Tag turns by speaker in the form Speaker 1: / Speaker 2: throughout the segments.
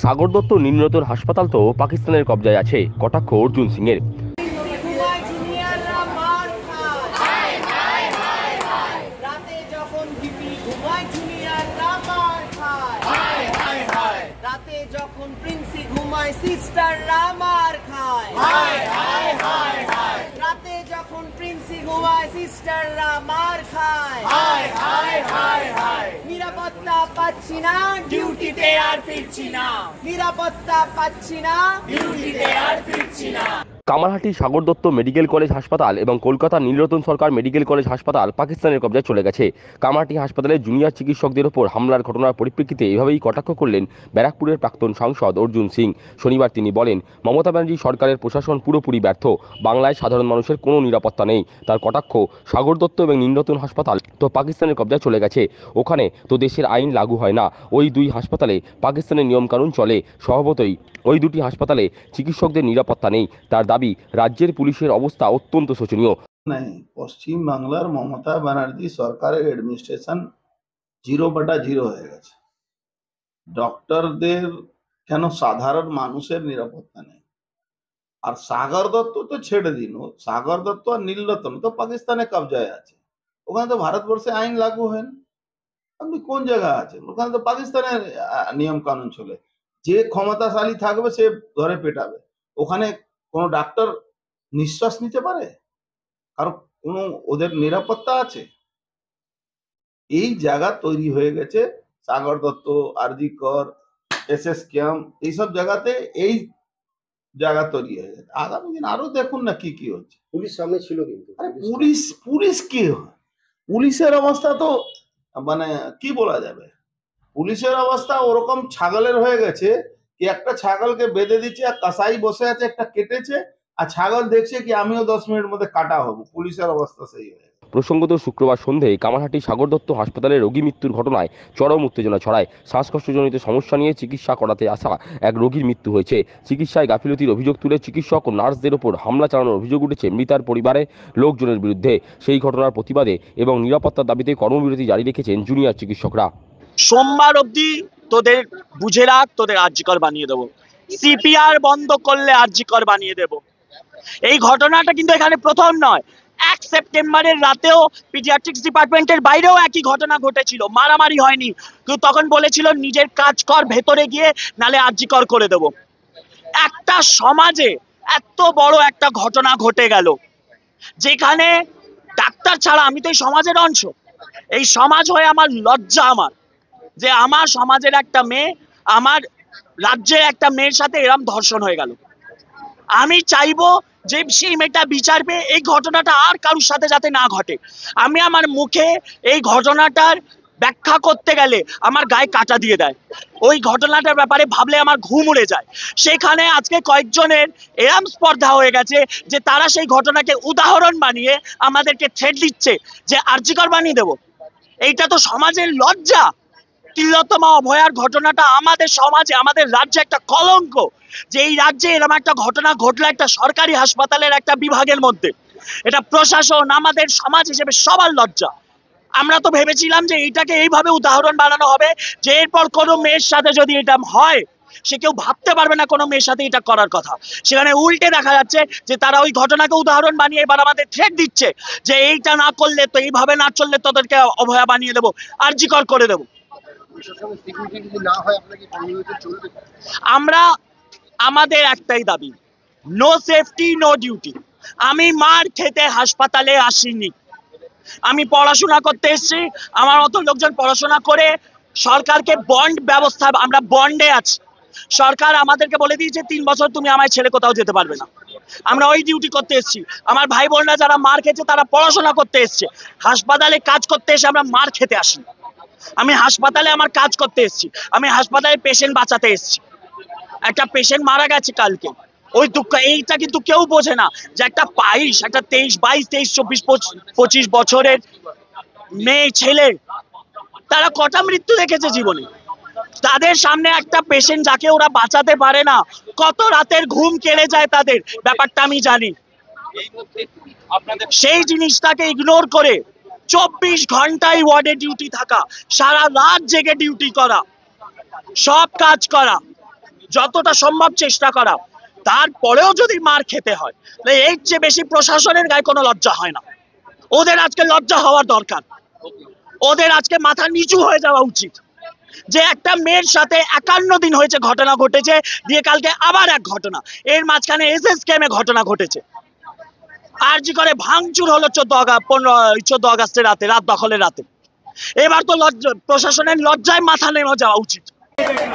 Speaker 1: সাগর দত্ত নীলরতন হাসপাতাল তো পাকিস্তানের কবজায় আছে, কটাক্ষ অর্জুন সিং এর।
Speaker 2: সিস্টাররা মার খায়, রাতে যখন প্রিন্সি ঘুমায় সিস্টাররা মার খায়, নিরাপত্তা পাচ্ছি না ডিউটিতে আর ফিরছি না, নিরাপত্তা পাচ্ছি না ডিউটিতে আর ফিরছি না।
Speaker 1: কামারহাটি সাগর দত্ত মেডিকেল কলেজ হাসপাতাল এবং কলকাতা নীলরতন সরকার মেডিকেল কলেজ হাসপাতাল পাকিস্তানের কবজায় চলে গেছে। কামারহাটি হাসপাতালে জুনিয়র চিকিৎসকদের ওপর হামলার ঘটনার পরিপ্রেক্ষিতে এভাবেই কটাক্ষ করলেন ব্যারাকপুরের প্রাক্তন সাংসদ অর্জুন সিং। শনিবার তিনি বলেন, মমতা ব্যানার্জি সরকারের প্রশাসন পুরোপুরি ব্যর্থ, বাংলায় সাধারণ মানুষের কোনো নিরাপত্তা নেই। তার কটাক্ষ, সাগর দত্ত এবং নীলরতন হাসপাতাল তো পাকিস্তানের কবজায় চলে গেছে, ওখানে তো দেশের আইন লাগু হয় না। ওই দুই হাসপাতালে পাকিস্তানের নিয়মকানুন চলে, স্বভাবতই ওই দুটি হাসপাতালে চিকিৎসকদের নিরাপত্তা নেই। তার দাবি, রাজ্যের পুলিশের অবস্থা অত্যন্ত শোচনীয়।
Speaker 3: পশ্চিম বাংলার মমতা ব্যানার্জি সরকারের অ্যাডমিনিস্ট্রেশন 0/0 হয়ে গেছে। ডক্টরদের কেন, সাধারণ মানুষের নিরাপত্তা নেই। আর সাগর দত্ত তো ছেড়ে দিন, সাগর দত্ত আর নীলরতন তো পাকিস্তানে কবজায় আছে, ওখানে তো ভারতবর্ষে আইন লাগু হয় না। আপনি কোন জায়গায় আছেন? ওখানে তো পাকিস্তানের নিয়ম কানুন চলে, যে ক্ষমতাশালী থাকবে সে ধরে পেটাবে। ওখানে কোনো ডাক্তার নিঃশ্বাস নিতে পারে? কারো কোনো ওদের নিরাপত্তা আছে? এই জায়গা তৈরি হয়ে গেছে সাগর দত্ত, আরজি কর, এসএস ক্যাম্প, এইসব জায়গাতে এই জায়গা তৈরি হয়ে গেছে। আগামী দিন আরো দেখুন না কি কি হচ্ছে।
Speaker 4: পুলিশ সামনে ছিল, কিন্তু
Speaker 3: পুলিশ কি হয়? পুলিশের অবস্থা তো মানে কি বলা যাবে, পুলিশের অবস্থা ওরকম ছাগলের হয়ে গেছে কি একটা ছাগলকে বেঁধে দিচ্ছে আর কাসাই বসে আছে, একটা কেটেছে আর ছাগল দেখছে কি আমিও 10 মিনিটের মধ্যে কাটা হব। পুলিশের অবস্থা সেই হয়ে গেছে।
Speaker 1: প্রসঙ্গত, শুক্রবার সন্ধ্যায় কামারহাটি সাগর দত্ত হাসপাতালে রোগী মৃত্যুর ঘটনায় চরম উত্তেজনা ছড়ায়। শ্বাসকষ্টজনিত সমস্যা নিয়ে চিকিৎসা করাতে আসা এক রোগীর মৃত্যু হয়েছে। চিকিৎসায় গাফিলতির অভিযোগ তুলে চিকিৎসক ও নার্সদের ওপর হামলা চালানোর অভিযোগ উঠেছে মৃতার পরিবারে লোকজনের বিরুদ্ধে। সেই ঘটনার প্রতিবাদে এবং নিরাপত্তার দাবিতে কর্মবিরতি জারি রেখেছেন জুনিয়র চিকিৎসকরা।
Speaker 5: সোমবার অবধি তোদের বুঝে রাখ, তোদের আরজিকর বানিয়ে দেবো। সিপিআর বন্ধ করলে আরজিকর বানিয়ে দেব। এই ঘটনাটা কিন্তু এখানে প্রথম নয়। 1 সেপ্টেম্বরের রাতেও পিডিয়াট্রিক্স ডিপার্টমেন্টের বাইরেও একই ঘটনা ঘটেছিল, মারামারি হয়নি, কিন্তু তখন বলেছিল নিজের কাজ কর ভেতরে গিয়ে, নালে আরজিকর করে দেব। একটা সমাজে এত বড় একটা ঘটনা ঘটে গেল, যেখানে ডাক্তার ছাড়া, আমি তো এই সমাজের অংশ, এই সমাজ হয়ে আমার লজ্জা, আমার যে আমার সমাজের একটা মেয়ে, আমার রাজ্যের একটা মেয়ের সাথে এরম ধর্ষণ হয়ে গেল। আমি চাইবো যে সেই মেয়েটা বিচার পেয়ে এই ঘটনাটা আর কারোর সাথে যাতে না ঘটে। আমি আমার মুখে এই ঘটনাটার ব্যাখ্যা করতে গেলে আমার গায়ে কাঁটা দিয়ে দেয়। ওই ঘটনাটার ব্যাপারে ভাবলে আমার ঘুম উড়ে যায়। সেখানে আজকে কয়েকজনের এরম স্পর্ধা হয়ে গেছে যে তারা সেই ঘটনাকে উদাহরণ বানিয়ে আমাদেরকে থ্রেট দিচ্ছে যে আরজিকর বানিয়ে দেবো। এইটা তো সমাজের লজ্জা। তিলোত্তমা অভয়ার ঘটনাটা আমাদের সমাজে, আমাদের রাজ্যে একটা কলঙ্ক, যে এই রাজ্যে এরকম একটা ঘটনা ঘটলো একটা সরকারি হাসপাতালের একটা বিভাগের মধ্যে। এটা প্রশাসন, আমাদের সমাজ হিসেবে সবার লজ্জা। আমরা তো ভেবেছিলাম যে এইটাকে এইভাবে উদাহরণ বানানো হবে যে এরপর কোনো মেয়ের সাথে যদি এটা হয়, সে কেউ ভাবতে পারবে না কোনো মেয়ের সাথে এটা করার কথা। সেখানে উল্টে দেখা যাচ্ছে যে তারা ওই ঘটনাকে উদাহরণ বানিয়ে এবার আমাদের থ্রেট দিচ্ছে যে এইটা না করলে, তো এইভাবে না চললে তোদেরকে অভয়া বানিয়ে দেবো, আরজিকর করে দেবো। আমরা, আমাদের একটাই দাবি, নো সেফটি নো ডিউটি। আমি মার খেতে হাসপাতালে আসিনি, আমি পড়াশোনা করতে এসেছি। আমার মতো লোকজন পড়াশোনা করে সরকারকে বন্ড ব্যবস্থা, আমরা বন্ডে আছি। সরকার আমাদেরকে বলে দিয়েছে 3 বছর তুমি আমায় ছেড়ে কোথাও যেতে পারবে না। আমরা ওই ডিউটি করতে এসেছি। আমার ভাই বোনরা যারা মার খেয়েছে তারা পড়াশোনা করতে এসছে, হাসপাতালে কাজ করতে এসে আমরা মার খেতে আসি। আমি হাসপাতালে আমার কাজ করতে এসেছি, আমি হাসপাতালে পেশেন্ট বাঁচাতে এসেছি। একটা পেশেন্ট মারা গেছে কালকে, ওই দুঃখ এইটা কিন্তু কেউ বোঝে না যে একটা 23, 24, 25 বছরের মেয়ে ছেলে, তারা কটা মৃত্যু দেখেছে জীবনে। তাদের সামনে একটা পেশেন্ট যাকে ওরা বাঁচাতে পারে না, কত রাতের ঘুম কেড়ে যায় তাদের, ব্যাপারটা আমি জানি। সেই জিনিসটাকে ইগনোর করে 24 ঘন্টায় ওয়ার্ডে ডিউটি থাকা, সারা রাত জেগে ডিউটি করা, সব কাজ করা, যতটা সম্ভব চেষ্টা করা, তারপরেও যদি মার খেতে হয় তাহলে এর চেয়ে বেশি প্রশাসনের গায়ে কোনো লজ্জা হয় না। ওদের আজকে লজ্জা হওয়ার দরকার, ওদের আজকে মাথা নিচু হয়ে যাওয়া উচিত যে একটা মেয়ের সাথে 51 দিন হয়েছে ঘটনা ঘটেছে, দিয়ে কালকে আবার এক ঘটনা, এর মাঝখানে এসএসকেএমে ঘটনা ঘটেছে, আরজি করে ভাঙচুর হলো 14 আগস্টের রাতে, রাত দখলের রাতে। এবার তো প্রশাসনের লজ্জায় মাথা নেমে যাওয়া উচিত।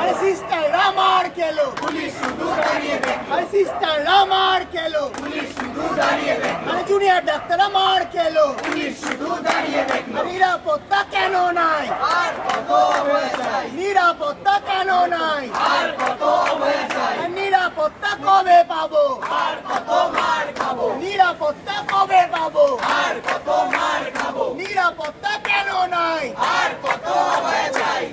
Speaker 2: আরে সিস্টাররা মার খেলো, পুলিশ শুধু দাঁড়িয়ে দেখলো। আরে সিস্টাররা মার খেলো, পুলিশ শুধু দাঁড়িয়ে দেখলো। আরে জুনিয়র ডাক্তাররা মার খেলো, পুলিশ শুধু দাঁড়িয়ে দেখলো। নিরাপত্তা কেন নাই? আর কত অভয় চাই? নিরাপত্তা কেন নাই? আর কত অভয় চাই? নিরাপত্তা কবে পাবো? আর কত মার খাবো? নিরাপত্তা কবে পাবো? আর কত মার খাবো? নিরাপত্তা কেন নাই? আর কত অভয় চাই?